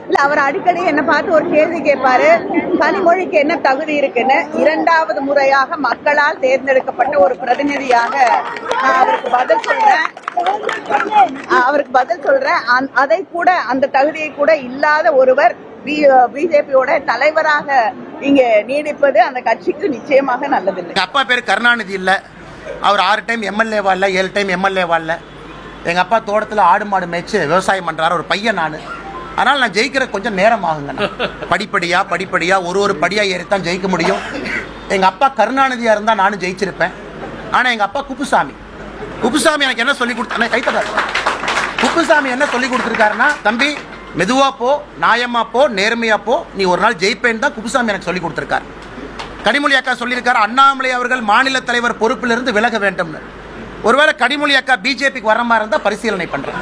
இல்ல, அவர் அடிக்கடி என்ன பார்த்து ஒரு கேள்வி கேட்பாரு, கனிமொழிக்கு என்ன தகுதி இருக்குன்னு. 2வது முறையாக மக்களால் தேர்ந்தெடுக்கப்பட்ட ஒரு பிரதிநிதியாக நான் அவருக்கு பதில் சொல்றேன். அதை கூட, அந்த தகுதியை கூட இல்லாத ஒருவர் பிஜேபியோட தலைவராக இங்க நீடிப்பது அந்த கட்சிக்கு நிச்சயமாக நல்லதில்லை. அப்பா பேர் கருணாநிதி இல்ல, அவர் 6 டைம் எம்எல்ஏவா இல்ல, 7 டைம் எம்எல்ஏவா இல்ல. எங்க அப்பா தோட்டத்தில் ஆடு மாடு மேய்ச்சி விவசாயம் பண்றாரு, ஒரு பையன் நான். அதனால் நான் ஜெயிக்கிற கொஞ்சம் நேரம் ஆகுங்க. படிப்படியா ஒரு படியா ஏறித்தான் ஜெயிக்க முடியும். எங்கள் அப்பா கருணாநிதியாக இருந்தால் நானும் ஜெயிச்சிருப்பேன். ஆனால் எங்கள் அப்பா குப்புசாமி எனக்கு என்ன சொல்லி கொடுத்தா, கைத்தடாரு. குப்புசாமி என்ன சொல்லி கொடுத்துருக்காருன்னா, தம்பி மெதுவா போ, நியாயமா போ, நேர்மையா போ, நீ ஒரு நாள் ஜெயிப்பேன்னு தான் குப்புசாமி எனக்கு சொல்லி கொடுத்துருக்காரு. கனிமொழி அக்கா சொல்லியிருக்காரு, அண்ணாமலை அவர்கள் மாநில தலைவர் பொறுப்பிலிருந்து விலக வேண்டும்னு. ஒருவேளை கனிமொழி அக்கா பிஜேபிக்கு வர மாதிரி இருந்தால் பரிசீலனை பண்றேன்.